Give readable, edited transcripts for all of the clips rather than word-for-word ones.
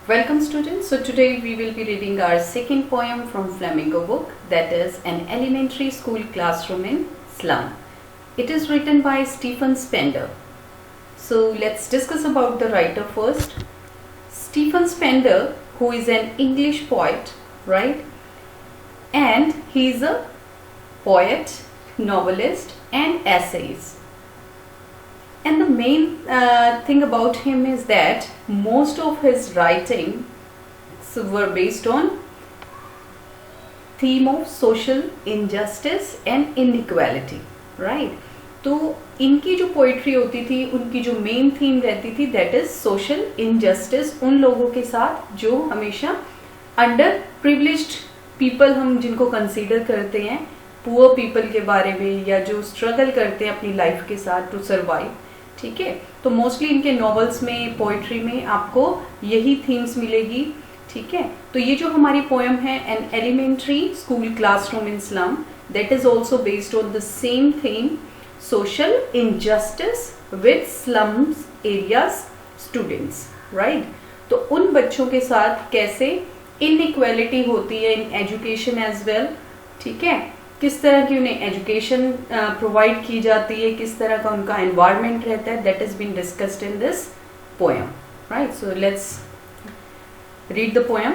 Welcome students. So today we will be reading our second poem from Flamingo book, that is An Elementary School Classroom in Slum. It is written by Stephen Spender. So let's discuss about the writer first. Stephen Spender, who is an English poet, right? And he is a poet, novelist and essayist. And the main thing about him is that most of his writing were based on theme of social injustice and inequality, right? तो इनकी जो poetry होती थी, उनकी जो main theme रहती थी, that is social injustice, उन लोगों के साथ जो हमेशा अंडर प्रिविलेज्ड पीपल हम जिनको कंसीडर करते हैं, पुअर पीपल के बारे में, या जो स्ट्रगल करते हैं अपनी लाइफ के साथ टू सर्वाइव. ठीक है, तो मोस्टली इनके नॉवेल्स में, पोइट्री में आपको यही थीम्स मिलेगी. ठीक है, तो ये जो हमारी पोएम है an elementary school classroom in slum, that is also based on the same theme, social injustice with slums areas students, right. तो उन बच्चों के साथ कैसे इनइक्वालिटी होती है इन एजुकेशन एज वेल. ठीक है, किस तरह की उन्हें एजुकेशन प्रोवाइड की जाती है, किस तरह का उनका एनवायरनमेंट रहता है, that is been discussed in this poem, right. So let's read the poem.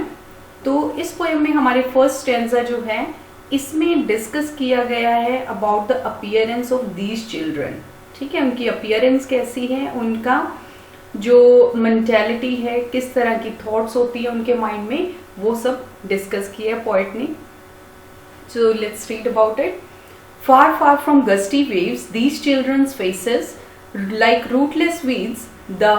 तो इस पोएम में हमारे फर्स्ट स्टैंजा जो है, इसमें डिस्कस किया गया है about the appearance of these children. ठीक है, उनकी अपीयरेंस कैसी है, उनका जो मेंटालिटी है, किस तरह की थॉट्स होती है उनके माइंड में, वो सब डिस्कस किया है पोएट ने. So let's read about it. Far, far from gusty waves, these children's faces, like rootless weeds, the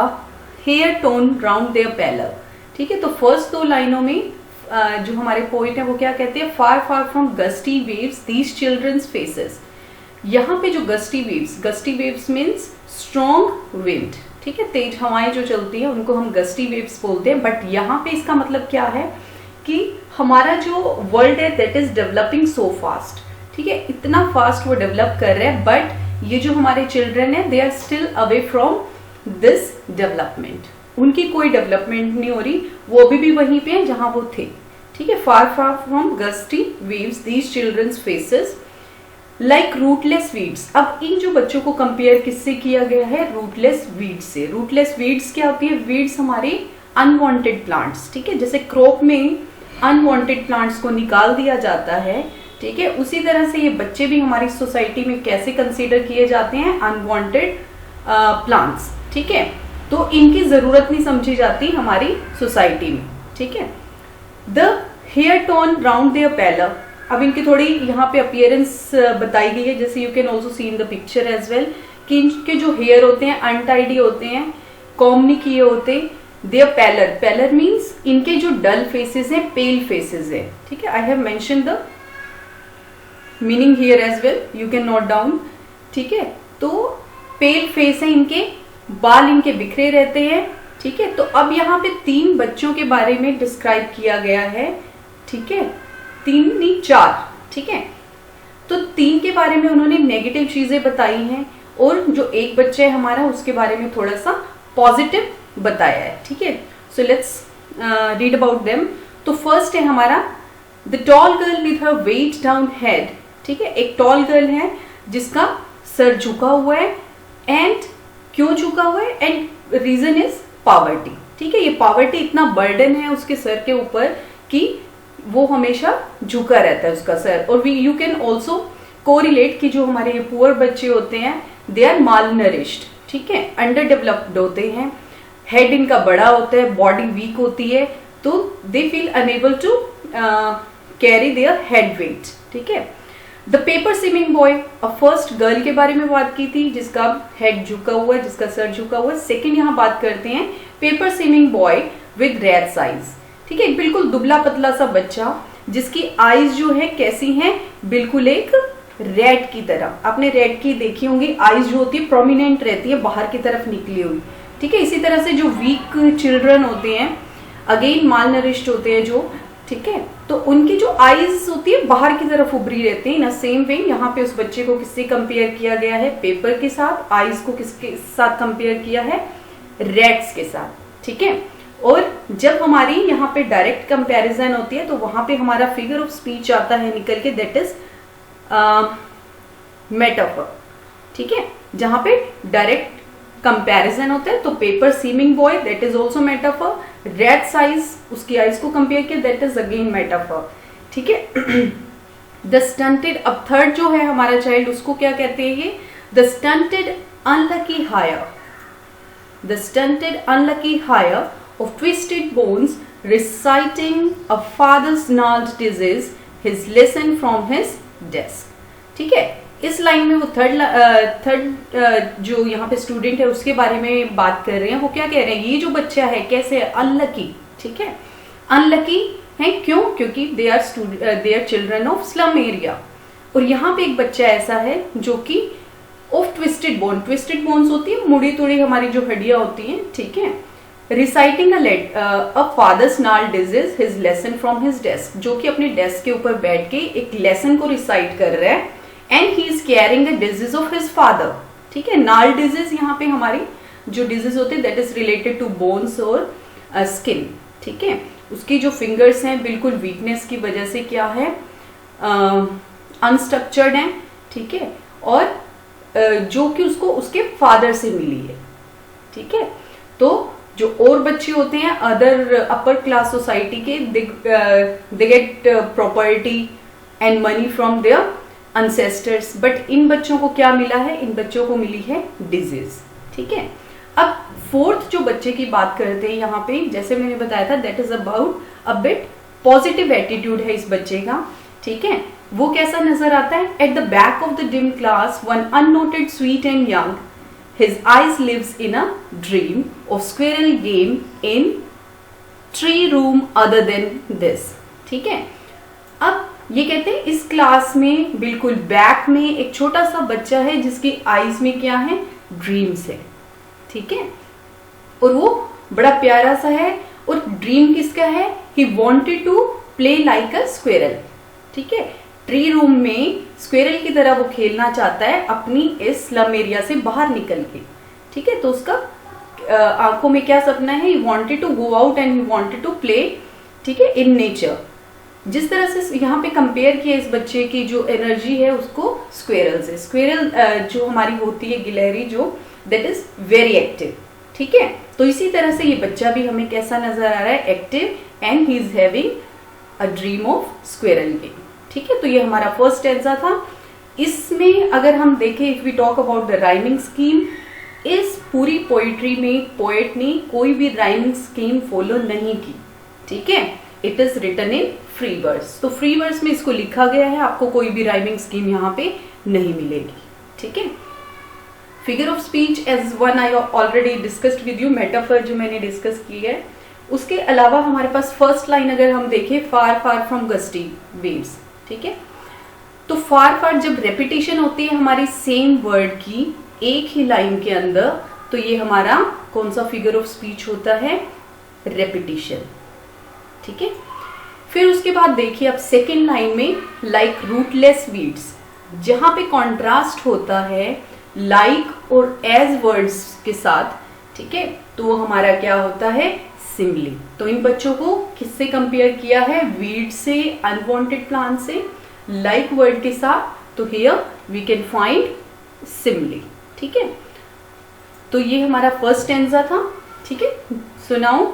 hair torn round their pallor. ठीक है, तो फर्स्ट दो लाइनों में जो हमारे पोइट है वो क्या कहते हैं, far far from gusty waves these childrens faces. यहाँ पे जो gusty waves means strong wind. ठीक है, तेज हवाएं जो चलती है उनको हम गस्टी वेव्स बोलते हैं. बट यहाँ पे इसका मतलब क्या है कि हमारा जो वर्ल्ड है that is developing so fast. ठीक है, इतना फास्ट वो डेवलप कर रहे हैं, बट ये जो हमारे चिल्ड्रन है they are still away from this development. उनकी कोई डेवलपमेंट नहीं हो रही, वो अभी भी वहीं पे हैं जहां वो थे. ठीक है, far far from gusty waves these childrens faces like rootless weeds. अब इन जो बच्चों को कंपेयर किससे किया गया है, रूटलेस वीड्स से. रूटलेस वीड्स क्या होती है, वीड्स हमारे अनवांटेड प्लांट्स. ठीक है, जैसे क्रॉप में अनवांटेड प्लांट्स को निकाल दिया जाता है. ठीक है, उसी तरह से ये बच्चे भी हमारी सोसाइटी में कैसे कंसीडर किए जाते हैं, अनवांटेड प्लांट्स. ठीक है, तो इनकी जरूरत नहीं समझी जाती हमारी सोसाइटी में. ठीक है, the hair tone round their pallor. अब इनकी थोड़ी यहाँ पे अपीयरेंस बताई गई है, जैसे you can also see in the picture as well, कि इनके जो हेयर होते हैं अनटाइडी होते हैं, कॉम्ब नहीं किए होते. देयर पैलर मीन्स इनके जो डल फेसेस हैं, पेल फेसेस है. ठीक है, I have mention the meaning here as well, you can note down. ठीक है, तो पेल फेस है इनके, बाल इनके बिखरे रहते हैं. ठीक है, तो अब यहाँ पे 3 बच्चों के बारे में डिस्क्राइब किया गया है. ठीक है, 3 नहीं 4. ठीक है, तो 3 के बारे में उन्होंने नेगेटिव चीजें बताई हैं, और जो एक बच्चा है हमारा उसके बारे में थोड़ा सा पॉजिटिव बताया है. ठीक है, so let's read about them. तो फर्स्ट है हमारा the tall girl with her weighed down head. ठीक है, एक टॉल गर्ल है जिसका सर झुका हुआ है. एंड क्यों झुका हुआ है, एंड रीजन इज पॉवर्टी. ठीक है, ये पॉवर्टी इतना बर्डन है उसके सर के ऊपर कि वो हमेशा झुका रहता है उसका सर. और यू कैन ऑल्सो कोरिलेट कि जो हमारे पुअर बच्चे होते हैं दे आर माल नरिश्ड. ठीक है, अंडर डेवलप्ड होते हैं, हेड इनका बड़ा होता है, बॉडी वीक होती है, तो they feel unable to carry their head weight. ठीक है, the paper swimming boy, first girl के बारे में बात की थी जिसका हेड झुका हुआ है, जिसका सर झुका हुआ है. सेकेंड यहाँ बात करते हैं paper swimming boy with red eyes. ठीक है, बिल्कुल दुबला पतला सा बच्चा जिसकी आईज जो है कैसी हैं, बिल्कुल एक रेड की तरह. आपने रेड की देखी होंगी, आईज जो होती है प्रोमिनेंट रहती है, बाहर की तरफ निकली हुई. ठीक है, इसी तरह से जो वीक चिल्ड्रन होते हैं, अगेन माल नरिश्ड होते हैं जो. ठीक है, तो उनकी जो आईज होती है बाहर की तरफ उभरी रहती है. इन सेम वे यहाँ पे उस बच्चे को किससे कंपेयर किया गया है, पेपर के साथ. आईज को किसके साथ कंपेयर किया है, रेड्स के साथ. ठीक है, और जब हमारी यहाँ पे डायरेक्ट कंपैरिजन होती है तो वहां पे हमारा फिगर ऑफ स्पीच आता है निकल के, दैट इज मेटाफर। ठीक है, जहां पे डायरेक्ट कंपैरिजन होता है तो paper seeming boy, that is also metaphor. Red size, उसकी आइज को कंपेयर किया, दैट इज अगेन मेटाफर। ठीक है, द स्टंटेड, अब थर्ड जो है हमारा चाइल्ड, उसको क्या कहते हैं ये, the stunted unlucky heir, the stunted unlucky heir of twisted bones reciting a father's gnarled disease his lesson from his desk। ठीक है, इस लाइन में वो थर्ड जो यहाँ पे स्टूडेंट है उसके बारे में बात कर रहे हैं। वो क्या कह रहे हैं, ये जो बच्चा है कैसे है, अनलकी। ठीक है, अनलकी है क्यों, क्योंकि they are children of slum area. और यहाँ पे एक बच्चा ऐसा है जो कि of twisted bone, twisted bones होती है मुड़ी तुड़ी हमारी जो हड्डियां होती हैं। ठीक है, reciting a fathers gnarled disease his lesson from his desk, जो कि अपने डेस्क के ऊपर बैठ के एक लेसन को रिसाइट कर रहा है। And he is carrying the disease of his father. ठीक है, gnarled disease यहाँ पे हमारी जो डिजीज होती है that is related to bones और स्किन। ठीक है, उसकी जो फिंगर्स हैं बिल्कुल वीकनेस की वजह से क्या है, अनस्ट्रक्चर्ड हैं। ठीक है, और जो कि उसको उसके फादर से मिली है। ठीक है, तो जो और बच्चे होते हैं अदर अपर क्लास सोसाइटी के, they get property and money from their ancestors, but इन बच्चों को क्या मिला है, इन बच्चों को मिली है डिजीज। ठीक है, अब फोर्थ जो बच्चे की बात करते हैं यहाँ पे, जैसे मैंने बताया था that is about a bit positive attitude है इस बच्चे का। ठीक है, वो कैसा नजर आता है, at the back of the dim class one unnoted sweet and young, his eyes lives in a dream of squirrel game in tree room other than this। ठीक है, अब ये कहते हैं इस क्लास में बिल्कुल बैक में एक छोटा सा बच्चा है जिसकी आईज में क्या है, ड्रीम्स है। ठीक है, और वो बड़ा प्यारा सा है, और ड्रीम किसका है, he wanted to play like a squirrel। ठीक है, ट्री रूम में स्क्वेरल की तरह वो खेलना चाहता है अपनी इस स्लम एरिया से बाहर निकल के। ठीक है, तो उसका आंखों में क्या सपना है, he wanted to go out and he wanted to play. ठीक है, इन नेचर। जिस तरह से यहाँ पे कंपेयर किया इस बच्चे की जो एनर्जी है उसको स्क्वेरल से, स्क्वेरल जो हमारी होती है गिलहरी जो, दैट इज वेरी एक्टिव। ठीक है, तो इसी तरह से ये बच्चा भी हमें कैसा नजर आ रहा है, active, and he is having a dream of squirrel game. ठीक है, तो ये हमारा फर्स्ट स्टैंजा था। इसमें अगर हम देखें, if we talk about the rhyming scheme, इस पूरी पोइट्री में पोएट ने कोई भी राइमिंग स्कीम फॉलो नहीं की। ठीक है, it is written in free verse, तो फ्री वर्स में इसको लिखा गया है, आपको कोई भी राइमिंग स्कीम यहाँ पे नहीं मिलेगी। ठीक है, figure of speech as one I already discussed with you, metaphor जो मैंने डिस्कस की है। उसके अलावा हमारे पास फर्स्ट लाइन अगर हम देखें, फार फार फ्रॉम गस्टी वेव्स। ठीक है, तो फार फार जब रेपिटेशन होती है हमारी सेम वर्ड की एक ही लाइन के अंदर, तो ये हमारा कौन सा फिगर ऑफ स्पीच होता है, रेपिटेशन। ठीक है, फिर उसके बाद देखिए अब सेकेंड लाइन में, लाइक रूटलेस वीड्स, जहां पे कॉन्ट्रास्ट होता है लाइक और एज वर्ड्स के साथ। ठीक है, तो वो हमारा क्या होता है, सिमली। तो इन बच्चों को किससे कंपेयर किया है, वीड से, अनवांटेड प्लांट से, लाइक वर्ड के साथ। तो here we can find Simli. ठीक है, तो ये हमारा फर्स्ट स्टैंजा था। ठीक है, so now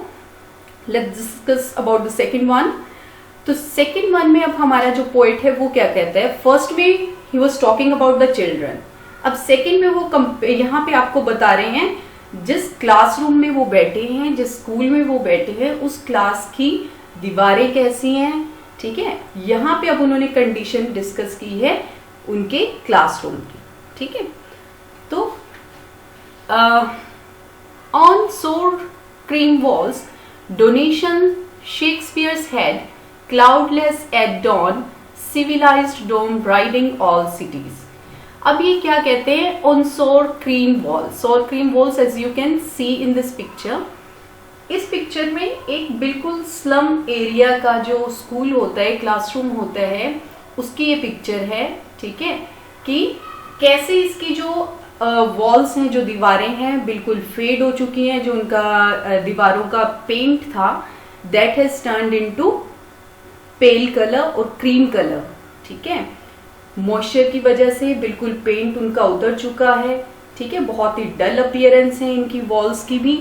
let's discuss about the second one. तो सेकंड वन में अब हमारा जो पोएट है वो क्या कहता है, फर्स्ट में he was talking about the children, अब सेकंड में वो यहाँ पे आपको बता रहे हैं जिस क्लासरूम में वो बैठे हैं, जिस स्कूल में वो बैठे हैं, उस क्लास की दीवारें कैसी हैं। ठीक है, यहाँ पे अब उन्होंने कंडीशन डिस्कस की है उनके क्लासरूम की। ठीक है, तो on sour cream walls donation Shakespeare's head, cloudless at dawn, civilized dome braiding all cities. अब ये क्या कहते हैं, on sour cream walls. Sour cream walls as you can see in this picture, इस पिक्चर में एक बिल्कुल स्लम एरिया का जो स्कूल होता है, क्लासरूम होता है, उसकी ये पिक्चर है। ठीक है, कि कैसे इसकी जो वॉल्स हैं, जो दीवारें हैं, बिल्कुल फेड हो चुकी हैं। जो उनका दीवारों का पेंट था that has turned into pail colour और क्रीम कलर। ठीक है, मॉइस्चर की वजह से बिल्कुल पेंट उनका उतर चुका है। ठीक है, बहुत ही डल अपीयरेंस है इनकी वॉल्स की भी।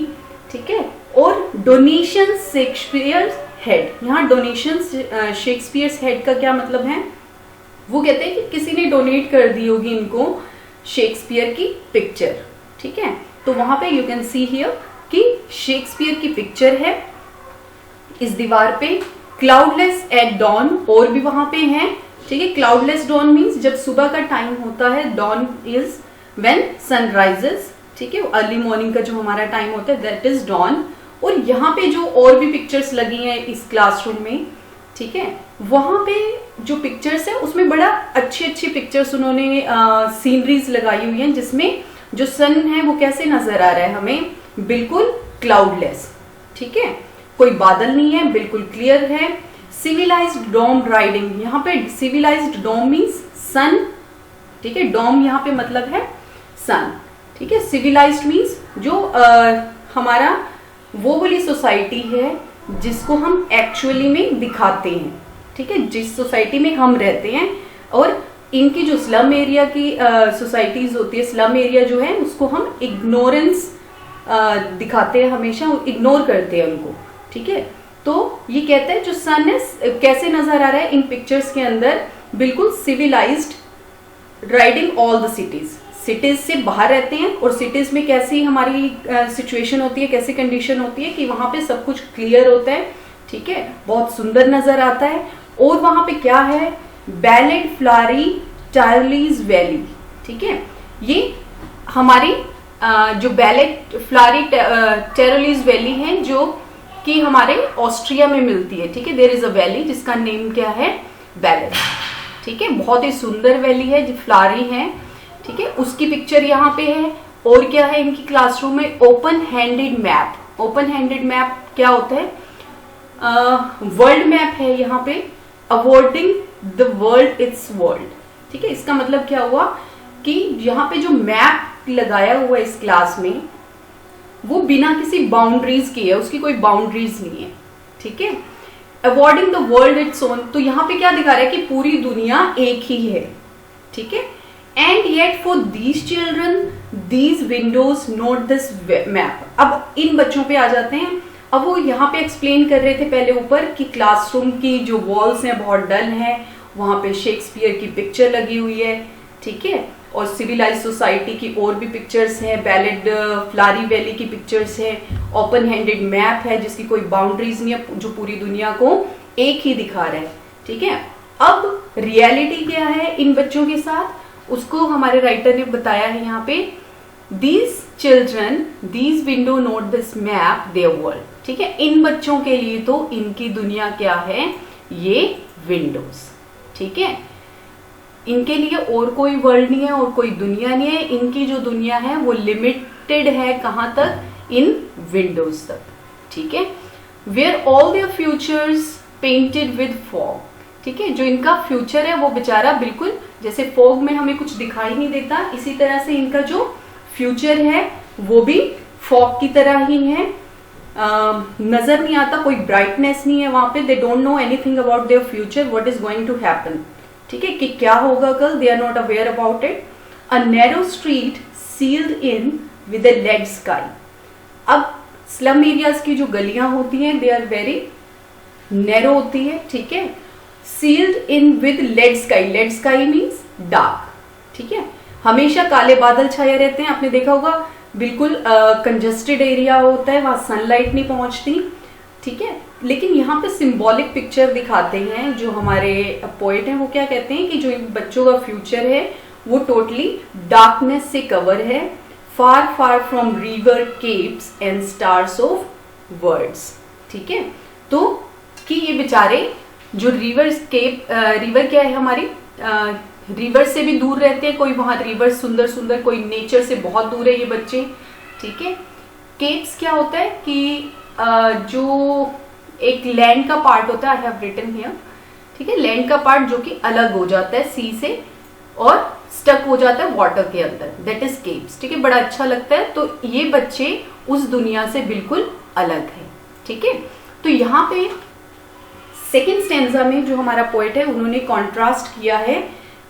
ठीक है, और डोनेशन शेक्सपियर हेड, यहाँ डोनेशन शेक्सपियर हेड का क्या मतलब है? वो कहते हैं कि किसी ने डोनेट कर दी होगी इनको शेक्सपियर की पिक्चर। ठीक है, तो वहां पे यू कैन सी हियर कि शेक्सपियर की पिक्चर है इस दीवार पे। क्लाउडलेस एट डॉन और भी वहां पे है। ठीक है, क्लाउडलेस डॉन मीन्स जब सुबह का टाइम होता है, dawn is when sun rises. ठीक है, अर्ली मॉर्निंग का जो हमारा टाइम होता है दैट इज डॉन। और यहाँ पे जो और भी पिक्चर्स लगी हैं इस क्लासरूम में, ठीक है, वहां पे जो पिक्चर्स है उसमें बड़ा अच्छी अच्छी पिक्चर्स उन्होंने सीनरीज लगाई हुई हैं, जिसमें जो सन है वो कैसे नजर आ रहा है हमें, बिल्कुल क्लाउडलेस। ठीक है, कोई बादल नहीं है, बिल्कुल क्लियर है। सिविलाइज्ड डोम राइडिंग, यहाँ पे सिविलाइज्ड डोम मीन्स सन। ठीक है, डोम यहाँ पे मतलब है सन। ठीक है, सिविलाइज्ड मीन्स जो हमारा वो वाली सोसाइटी है जिसको हम एक्चुअली में दिखाते हैं। ठीक है, जिस सोसाइटी में हम रहते हैं, और इनकी जो स्लम एरिया की सोसाइटीज होती है, स्लम एरिया जो है उसको हम इग्नोरेंस दिखाते हैं, हमेशा इग्नोर करते हैं उनको। ठीक है, तो ये कहते हैं जो सन है कैसे नजर आ रहा है इन पिक्चर्स के अंदर, बिल्कुल civilised riding all the cities. Cities से बाहर रहते हैं और सिटीज में कैसी हमारी सिचुएशन होती है, कैसी कंडीशन होती है कि वहां पे सब कुछ क्लियर होता है। ठीक है, बहुत सुंदर नजर आता है। और वहां पे क्या है, बैलेड फ्लारी टायरलीज वैली। ठीक है, ये हमारी जो बैलेड फ्लारी टेरोलीज वैली है जो कि हमारे ऑस्ट्रिया में मिलती है। ठीक है, देयर इज अ वैली जिसका नेम क्या है, बैलेड। ठीक है, बहुत ही सुंदर वैली है जो फ्लारी है। ठीक है, उसकी पिक्चर यहाँ पे है। और क्या है इनकी क्लासरूम में, open handed map. Open handed map क्या होता है, वर्ल्ड मैप है यहाँ पे, awarding the world it's world. ठीक है, इसका मतलब क्या हुआ कि यहाँ पे जो मैप लगाया हुआ है इस क्लास में वो बिना किसी बाउंड्रीज की है, उसकी कोई बाउंड्रीज नहीं है। ठीक है, awarding the world its own, तो यहाँ पे क्या दिखा रहा है कि पूरी दुनिया एक ही है। ठीक है, and yet for these children these Windows note this map. अब इन बच्चों पे आ जाते हैं। अब वो यहाँ पे एक्सप्लेन कर रहे थे पहले ऊपर कि क्लासरूम की जो वॉल्स हैं बहुत डल हैं, वहां पे शेक्सपियर की पिक्चर लगी हुई है। ठीक है, और सिविलाइज सोसाइटी की और भी पिक्चर्स हैं, बैलेड फ्लारी वैली की पिक्चर्स है, ओपन हैंडेड मैप है जिसकी कोई बाउंड्रीज नहीं है, जो पूरी दुनिया को एक ही दिखा रहा है। ठीक है, अब रियलिटी क्या है इन बच्चों के साथ, उसको हमारे राइटर ने बताया है यहाँ पे, these children these window note this map there world. ठीक है, इन बच्चों के लिए तो इनकी दुनिया क्या है, ये विंडोज। ठीक है, इनके लिए और कोई वर्ल्ड नहीं है और कोई दुनिया नहीं है। इनकी जो दुनिया है वो लिमिटेड है कहां तक, इन विंडोज तक। ठीक है, where all their futures painted with fog. ठीक है, जो इनका फ्यूचर है वो बेचारा बिल्कुल जैसे फॉग में हमें कुछ दिखाई नहीं देता, इसी तरह से इनका जो फ्यूचर है वो भी फॉग की तरह ही है। नजर नहीं आता, कोई ब्राइटनेस नहीं है वहां पे। They don't know anything about their future, what is going to happen. ठीक है, कि क्या होगा कल, they are not aware about it. A narrow street sealed in with a lead sky. अब स्लम एरियाज की जो गलियां होती हैं दे आर वेरी नैरो होती है। ठीक है, sealed in with lead sky. Lead sky means dark. ठीक है, हमेशा काले बादल छाए रहते हैं, आपने देखा होगा, बिल्कुल कंजस्टेड एरिया होता है, वहां सनलाइट नहीं पहुंचती। ठीक है, लेकिन यहाँ पे सिंबॉलिक पिक्चर दिखाते हैं जो हमारे पोएट हैं, वो क्या कहते हैं कि जो इन बच्चों का फ्यूचर है वो टोटली डार्कनेस से कवर है, far far from river capes and stars of words. ठीक है, तो कि ये बेचारे जो रिवर क्या है हमारी, रिवर से भी दूर रहते हैं, कोई वहां रिवर सुंदर सुंदर, कोई नेचर से बहुत दूर है ये बच्चे। ठीक है, केप्स क्या होता है कि जो एक लैंड का पार्ट होता है, आई हैव रिटन हियर। ठीक है, लैंड का पार्ट जो कि अलग हो जाता है सी से, और स्टक हो जाता है वाटर के अंदर, दैट इज केव्स। ठीक है, बड़ा अच्छा लगता है। तो ये बच्चे उस दुनिया से बिल्कुल अलग है। ठीक है, तो यहाँ पे सेकेंड स्टेंजा में जो हमारा पोएट है उन्होंने कॉन्ट्रास्ट किया है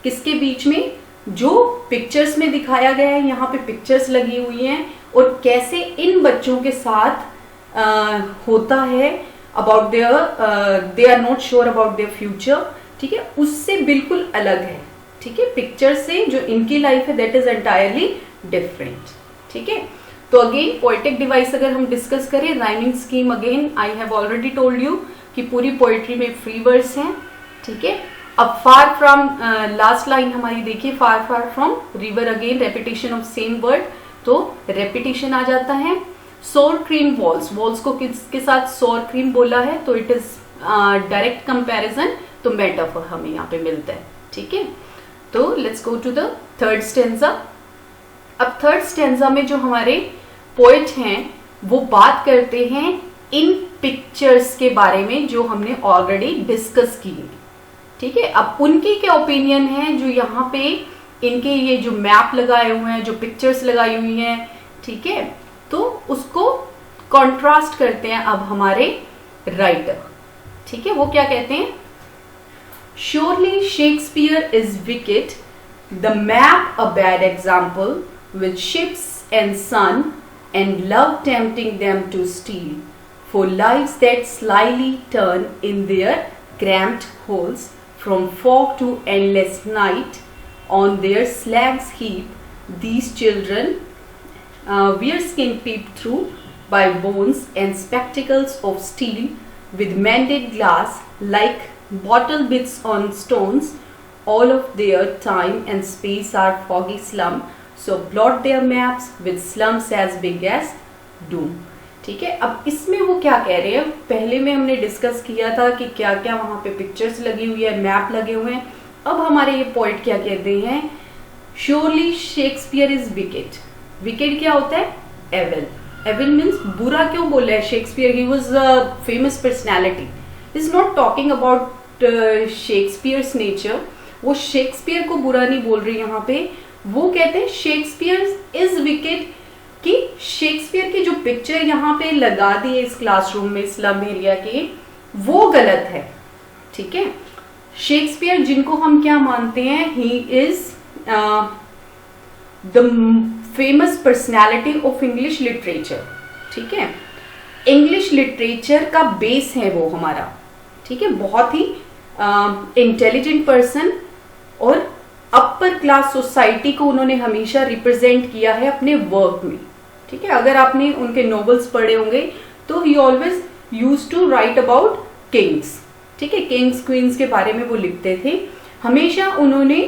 किसके बीच में, जो पिक्चर्स में दिखाया गया है, यहाँ पे पिक्चर्स लगी हुई हैं और कैसे इन बच्चों के साथ होता है about their, they are not sure about their future. ठीक है, उससे बिल्कुल अलग है। ठीक है, पिक्चर से जो इनकी लाइफ है दैट इज एंटायरली डिफरेंट। ठीक है, तो अगेन पोएटिक डिवाइस अगर हम डिस्कस करें, rhyming scheme again I have already told you कि पूरी पोएट्री में फ्री वर्ड्स हैं। ठीक है, अब फार फ्रॉम, लास्ट लाइन हमारी देखिए, far far from river, again repetition of same word, तो रेपिटेशन आ जाता है। सोर क्रीम वॉल्स, वॉल्स को किसके साथ सोर क्रीम बोला है, तो इट इज डायरेक्ट कंपैरिजन, तो मेटाफर हमें यहाँ पे मिलता है। ठीक है, तो let's go to the third stanza. अब थर्ड स्टेंजा में जो हमारे पोएट हैं वो बात करते हैं इन पिक्चर्स के बारे में जो हमने ऑलरेडी डिस्कस की है। ठीक है, अब उनकी क्या ओपिनियन है, जो यहाँ पे इनके ये जो मैप लगाए हुए हैं, जो पिक्चर्स लगाई हुई हैं, ठीक है, तो उसको कॉन्ट्रास्ट करते हैं अब हमारे राइटर। ठीक है, वो क्या कहते हैं, surely Shakespeare is wicked, the map a bad example, with ships and sun and love tempting them to steal, for lives that slyly turn in their cramped holes, from fog to endless night, on their slag's heap, these children wear skin peeped through by bones and spectacles of steel, with mended glass like bottle bits on stones. All of their time and space are foggy slum, so blot their maps with slums as big as doom. ठीक है, अब इसमें वो क्या कह रहे हैं, पहले में हमने डिस्कस किया था कि क्या क्या वहां पे पिक्चर्स लगी हुई है, मैप लगे हुए हैं। अब हमारे ये पॉइंट क्या कहते हैं, surely Shakespeare is wicket. Wicket क्या होता है, एविल। एविल मीन्स बुरा। क्यों बोला है Shakespeare, he was a famous personality. Is not talking about Shakespeare's nature, वो शेक्सपियर को बुरा नहीं बोल रही यहाँ पे, वो कहते हैं शेक्सपियर इज विकेट, कि शेक्सपियर की जो पिक्चर यहाँ पे लगा दी है इस क्लासरूम में स्लम एरिया के, वो गलत है। ठीक है, शेक्सपियर जिनको हम क्या मानते हैं, he is the famous personality of English literature. ठीक है, इंग्लिश लिटरेचर का बेस है वो हमारा। ठीक है, बहुत ही इंटेलिजेंट पर्सन और अपर क्लास सोसाइटी को उन्होंने हमेशा रिप्रेजेंट किया है अपने वर्क में। ठीक है, अगर आपने उनके नॉवेल्स पढ़े होंगे तो he always use to write about kings. ठीक है, किंग्स क्वींस के बारे में वो लिखते थे, हमेशा उन्होंने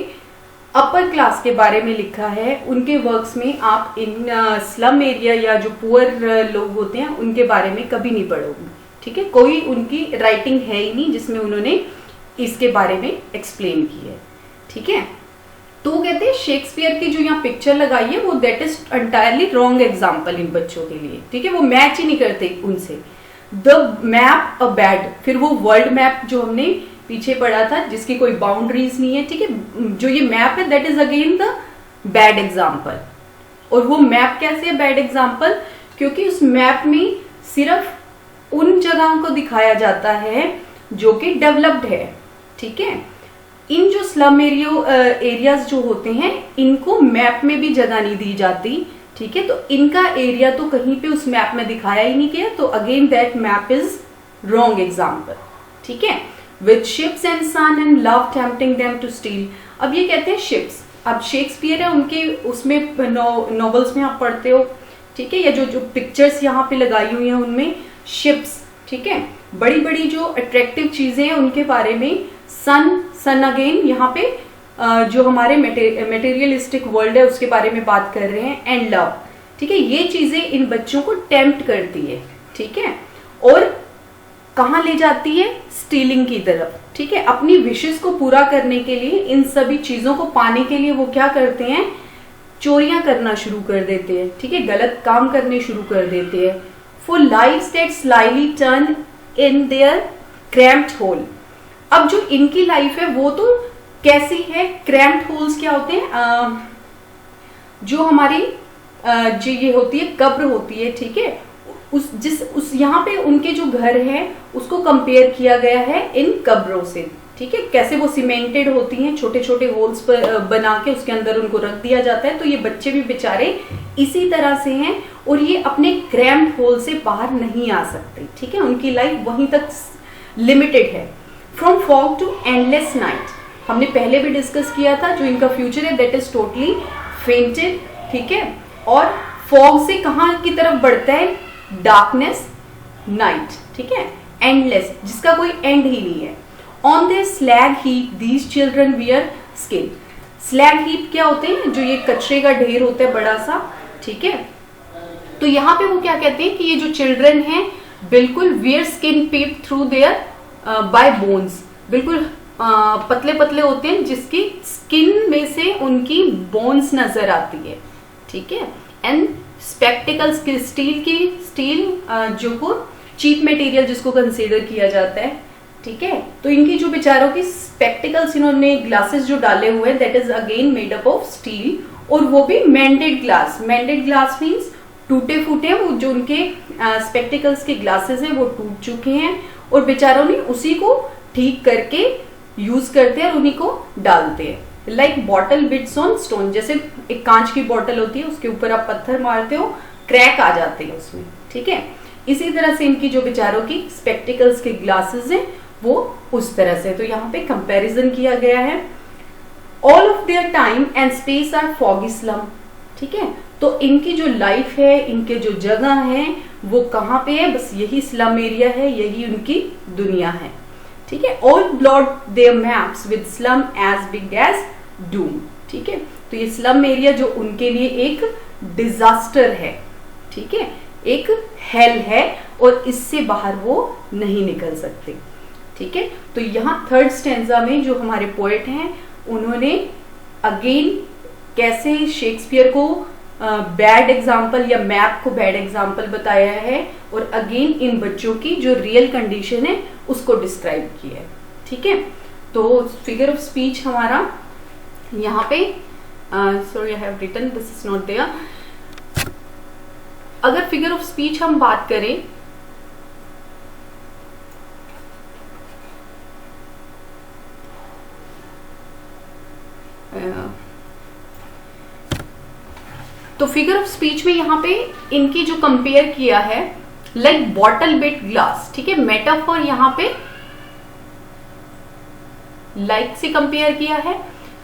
अपर क्लास के बारे में लिखा है। उनके वर्क्स में आप इन स्लम एरिया या जो पुअर लोग होते हैं उनके बारे में कभी नहीं पढ़ोगे। ठीक है, कोई उनकी राइटिंग है ही नहीं जिसमें उन्होंने इसके बारे में एक्सप्लेन की है। ठीक है, तो कहते हैं शेक्सपियर की जो यहाँ पिक्चर लगाई है वो that is entirely wrong example in बच्चों के लिए। ठीक है, वो मैच ही नहीं करते उनसे। द मैप अ बैड, फिर वो वर्ल्ड मैप जो हमने पीछे पढ़ा था जिसकी कोई बाउंड्रीज नहीं है। ठीक है, जो ये मैप है that is again the bad example. और वो मैप कैसे है बैड एग्जाम्पल, क्योंकि उस मैप में सिर्फ उन जगहों को दिखाया जाता है जो कि डेवलप्ड है। ठीक है, इन जो स्लम एरियाज जो होते हैं इनको मैप में भी जगह नहीं दी जाती। ठीक है, तो इनका एरिया तो कहीं पे उस मैप में दिखाया ही नहीं गया, तो again that map is wrong example. ठीक है, with ships and sun and love tempting them to steal. अब ये कहते हैं शिप्स, अब शेक्सपियर है उनके उसमें नॉवेल्स में आप पढ़ते हो। ठीक है, या जो जो पिक्चर्स यहाँ पे लगाई हुई हैं उनमें शिप्स, ठीक है, बड़ी बड़ी जो अट्रैक्टिव चीजें हैं उनके बारे में, सन अगेन यहाँ पे जो हमारे मेटेरियलिस्टिक वर्ल्ड है उसके बारे में बात कर रहे हैं, एंड लव। ठीक है, ये चीजें इन बच्चों को टेम्प्ट करती है। ठीक है, और कहाँ ले जाती है, स्टीलिंग की तरफ। ठीक है, अपनी विशेष को पूरा करने के लिए, इन सभी चीजों को पाने के लिए वो क्या करते हैं, चोरियां करना शुरू कर देते हैं। ठीक है, गलत काम करने शुरू कर देते हैं। For lives that slyly turn in their cramped hole. अब जो इनकी लाइफ है वो तो कैसी है, क्रैम्प्ड होल्स क्या होते हैं, जो हमारी जो ये होती है कब्र होती है, ठीक है, उस यहाँ पे उनके जो घर है उसको कंपेयर किया गया है इन कब्रों से, ठीक है, कैसे वो सीमेंटेड होती हैं, छोटे छोटे होल्स पर बना के उसके अंदर उनको रख दिया जाता है। तो ये बच्चे भी बेचारे इसी तरह से हैं और ये अपने क्रैम्प्ड होल से बाहर नहीं आ सकते, ठीक है, उनकी लाइफ वहीं तक लिमिटेड है। From fog to endless night, हमने पहले भी डिस्कस किया था, जो इनका फ्यूचर है दैट इज टोटली फेंटेड, ठीक है, और फॉग से कहाँ की तरफ बढ़ता है, डार्कनेस, नाइट, ठीक है, एंडलेस, जिसका कोई एंड ही नहीं है। On the slag heap these children wear skin, slag heap क्या होते हैं, जो ये कचरे का ढेर होता है बड़ा सा, ठीक है, तो यहाँ पे वो क्या कहते हैं कि ये जो चिल्ड्रन हैं बिल्कुल wear skin pep through their bye bones, बिल्कुल पतले पतले होते हैं जिसकी स्किन में से उनकी बोन्स नजर आती है, ठीक है, एंड स्पेक्टिकल्स, स्टील जो को चीप मटेरियल जिसको कंसीडर किया जाता है, ठीक है, तो इनकी जो बेचारों की स्पेक्टिकल्स, इन्होंने ग्लासेस जो डाले हुए हैं that is again made up of steel, और वो भी मेंडेड ग्लास, मेंडेड ग्लास मीन्स टूटे फूटे हैं, वो जो उनके स्पेक्टिकल्स के ग्लासेस हैं वो टूट चुके हैं और बेचारों ने उसी को ठीक करके यूज करते हैं और उन्हीं को डालते हैं, like bottle beads on stone, जैसे एक कांच की बोतल होती है उसके ऊपर आप पत्थर मारते हो, क्रैक आ जाते हैं उसमें, ठीक है, इसी तरह से इनकी जो बेचारों की स्पेक्टिकल्स के ग्लासेस हैं वो उस तरह से। तो यहाँ पे कंपैरिजन किया गया है। All of their time and space are foggy slum, ठीक है, तो इनकी जो लाइफ है, इनके जो जगह है वो कहाँ पे है, बस यही स्लम एरिया है, यही उनकी दुनिया है, ठीक है। All blot their maps with slum as big as doom, ठीक है, तो ये स्लम एरिया जो उनके लिए एक डिजास्टर है, ठीक है, एक हेल है और इससे बाहर वो नहीं निकल सकते, ठीक है। तो यहाँ थर्ड स्टेंजा में जो हमारे पोएट हैं उन्होंने अगेन कैसे शेक्सपियर को बैड एग्जाम्पल या मैप को बैड एग्जाम्पल बताया है और अगेन इन बच्चों की जो रियल कंडीशन है उसको डिस्क्राइब किया है, ठीक है। तो फिगर ऑफ स्पीच हमारा यहाँ पे sorry I have written this is not there. अगर फिगर ऑफ स्पीच हम बात करें तो फिगर ऑफ स्पीच में यहाँ पे इनकी जो कंपेयर किया है लाइक बॉटल बिट ग्लास, ठीक है, मेटाफर यहाँ पे लाइक से कंपेयर किया है,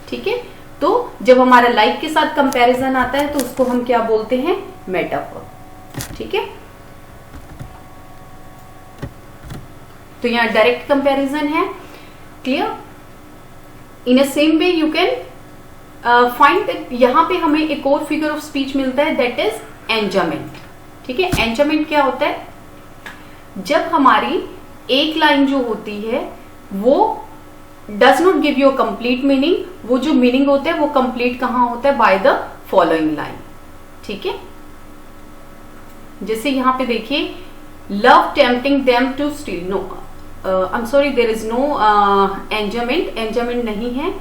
ठीक है। तो जब हमारा लाइक के साथ कंपैरिजन आता है तो उसको हम क्या बोलते हैं, मेटाफर, ठीक है। तो यहाँ डायरेक्ट कंपैरिजन है, clear. In a same way you can find that, यहाँ पे हमें एक और फिगर ऑफ स्पीच मिलता है दैट इज एंजामेंट, ठीक है। एंजामेंट क्या होता है, जब हमारी एक लाइन जो होती है वो does not give you a complete meaning, वो जो मीनिंग होता है वो कंप्लीट कहाँ होता है, बाय द फॉलोइंग लाइन, ठीक है। जैसे यहाँ पे देखिए, love tempting them to steal, no I am sorry there is no enjambment, enjambment नहीं है,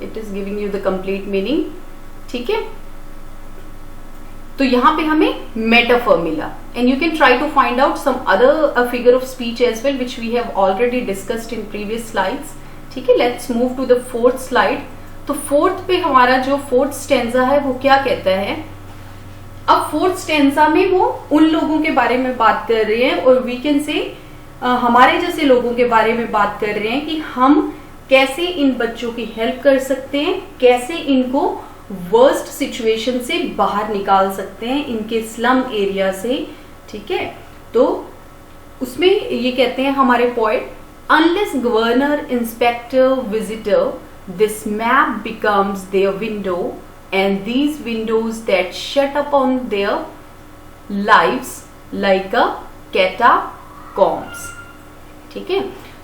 it is giving you the complete meaning, ठीक है। तो यहाँ पे हमें मेटाफर मिला and you can try to find out some other figure of speech as well which we have already discussed in previous slides, ठीक है। Let's move to the fourth slide. तो फोर्थ पे हमारा जो फोर्थ स्टेंजा है वो क्या कहता है, अब फोर्थ स्टेंजा में वो उन लोगों के बारे में बात कर रहे हैं और वी कैन से हमारे जैसे लोगों के बारे में बात कर रहे हैं कि हम कैसे इन बच्चों की हेल्प कर सकते हैं, कैसे इनको वर्स्ट सिचुएशन से बाहर निकाल सकते हैं, इनके स्लम एरिया से, ठीक है। तो उसमें ये कहते हैं हमारे poet, unless governor inspector visitor this map becomes their window and these windows that shut upon their lives like a catacombs, ठीक है।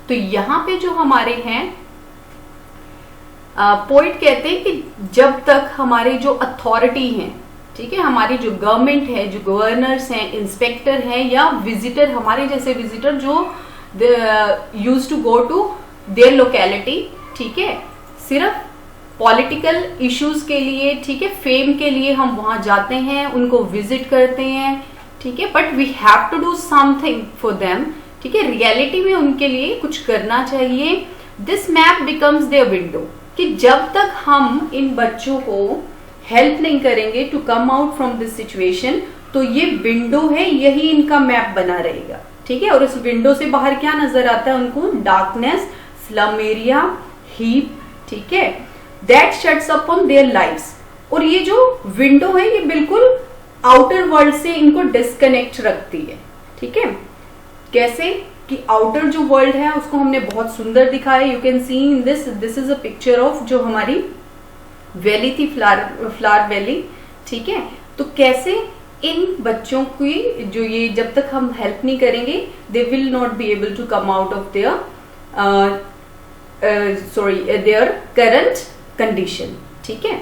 तो यहाँ पे जो हमारे हैं पोइट कहते हैं कि जब तक हमारे जो अथॉरिटी हैं, ठीक है, हमारी जो गवर्नमेंट है, जो गवर्नर्स हैं, इंस्पेक्टर हैं या विजिटर, हमारे जैसे विजिटर जो use to go to their locality, ठीक है, सिर्फ पॉलिटिकल इश्यूज के लिए, ठीक है, फेम के लिए हम वहां जाते हैं, उनको विजिट करते हैं, ठीक है, but we have to do something for them, ठीक है, रियलिटी में उनके लिए कुछ करना चाहिए। This map becomes their window, कि जब तक हम इन बच्चों को हेल्प नहीं करेंगे to come out from this situation, तो ये विंडो है, यही इनका मैप बना रहेगा, ठीक है। और इस विंडो से बाहर क्या नजर आता है उनको? डार्कनेस, स्लम एरिया, हीप, ठीक है, that shuts upon their lives. और ये जो विंडो है ये बिल्कुल आउटर वर्ल्ड से इनको डिस्कनेक्ट रखती है, ठीक है। कैसे कि आउटर जो वर्ल्ड है उसको हमने बहुत सुंदर दिखाया, you can see in this is a picture of जो हमारी वैली थी, फ्लावर वैली, ठीक है। तो कैसे इन बच्चों की जो ये जब तक हम हेल्प नहीं करेंगे, they will not be able to come out of their current condition, ठीक है।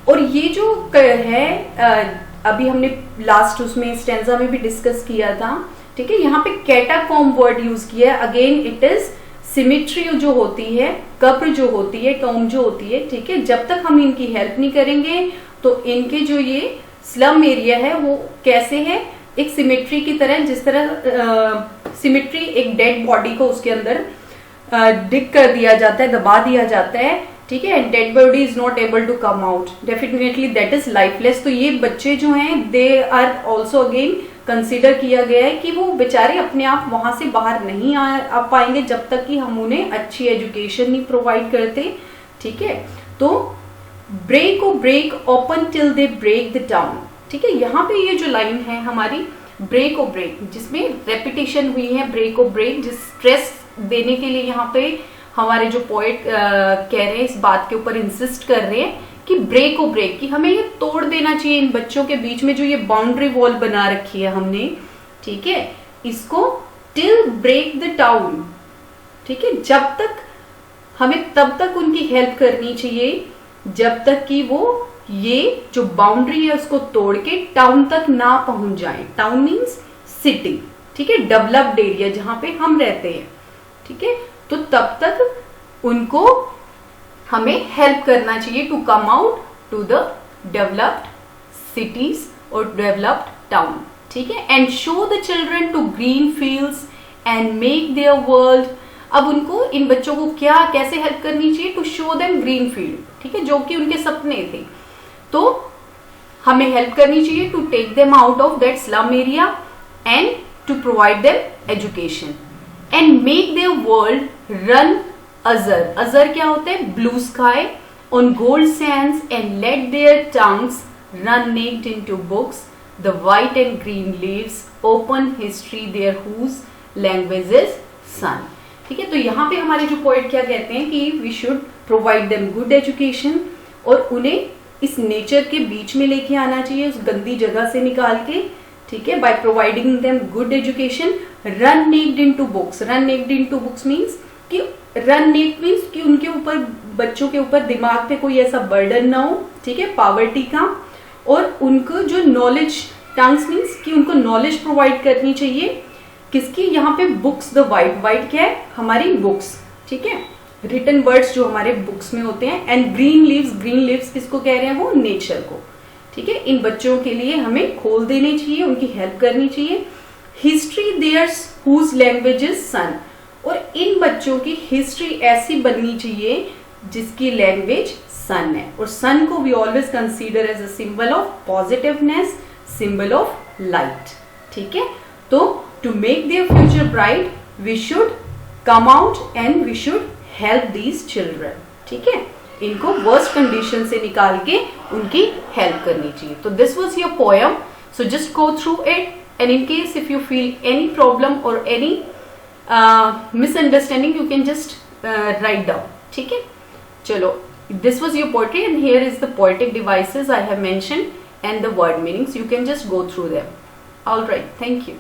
और ये जो है अभी हमने लास्ट उसमें स्टेंजा में भी डिस्कस किया था, ठीक है। यहाँ पे कैटाकॉम वर्ड यूज किया है। अगेन इट इज सिमेट्री जो होती है, कब्र जो होती है, टॉम जो होती है, ठीक है। जब तक हम इनकी हेल्प नहीं करेंगे तो इनके जो ये स्लम एरिया है वो कैसे है, एक सिमेट्री की तरह, जिस तरह सिमेट्री एक डेड बॉडी को उसके अंदर डिग कर दिया जाता है, दबा दिया जाता है, ठीक है, and dead body is not able to come out, definitely that is lifeless. तो ये बच्चे जो हैं they are also again consider किया गया है कि वो बेचारे अपने आप वहां से बाहर नहीं आ पाएंगे जब तक कि हम उन्हें अच्छी एजुकेशन नहीं प्रोवाइड करते, ठीक है। तो break O break open till they break the town, ठीक है। यहाँ पे ये जो लाइन है हमारी ब्रेक ओ ब्रेक, जिसमें रेपिटेशन हुई है, ब्रेक ओ ब्रेक, जिस स्ट्रेस देने के लिए यहाँ पे हमारे जो पोएट कह रहे हैं, इस बात के ऊपर इंसिस्ट कर रहे हैं कि ब्रेक ओ ब्रेक, कि हमें ये तोड़ देना चाहिए इन बच्चों के बीच में जो ये बाउंड्री वॉल बना रखी है हमने, ठीक है, इसको टिल ब्रेक द टाउन, ठीक है। जब तक हमें तब तक उनकी हेल्प करनी चाहिए जब तक कि वो ये जो बाउंड्री है उसको तोड़ के टाउन तक ना पहुंच जाए। टाउन मीन्स सिटी, ठीक है, डेवलप्ड एरिया जहां पे हम रहते हैं, ठीक है। तो तब तक उनको हमें हेल्प करना चाहिए to come out to the developed cities और डेवलप्ड टाउन, ठीक है, and show the children to green fields and make their world. अब उनको, इन बच्चों को क्या कैसे हेल्प करनी चाहिए? To show them green field, ठीक है, जो कि उनके सपने थे। तो हमें हेल्प करनी चाहिए to take them out of that slum area and to provide them education and make their world run azure. Azure क्या होता है? Blue sky on gold sands and let their tongues run naked into books, the white and green leaves open history their whose language is sun, ठीक है। तो यहाँ पे हमारे जो पोएट क्या कहते हैं कि we should provide them good education, और उन्हें इस नेचर के बीच में लेके आना चाहिए, उस गंदी जगह से निकाल के, ठीक है, by providing them good education. Run naked into books, run naked into books means कि रन नेक्ड मीन्स कि उनके ऊपर, बच्चों के ऊपर दिमाग पे कोई ऐसा बर्डन ना हो, ठीक है, पॉवर्टी का, और उनको जो नॉलेज, टंग्स मीन्स कि उनको नॉलेज प्रोवाइड करनी चाहिए। किसकी? यहाँ पे बुक्स, द वाइट, वाइट क्या है? हमारी बुक्स, ठीक है, रिटन वर्ड्स जो हमारे बुक्स में होते हैं। And green leaves, green leaves किसको कह रहे हैं? वो नेचर को, ठीक है। इन बच्चों के लिए हमें खोल देने चाहिए, उनकी हेल्प करनी चाहिए। History theirs whose language is sun, और इन बच्चों की हिस्ट्री ऐसी बननी चाहिए जिसकी लैंग्वेज सन है। और सन को we always consider as a symbol of positiveness, symbol of light, ठीक है। तो to make their future bright we should come out and we should help these children, ठीक है। इनको वर्स्ट कंडीशन से निकाल के उनकी हेल्प करनी चाहिए। तो this was your poem, so just go through it, and in case if you feel any problem और any misunderstanding you can just write down, ठीक है। चलो, this was your poetry and here is the poetic devices I have mentioned and the word meanings. You can just go through them. All right, thank you.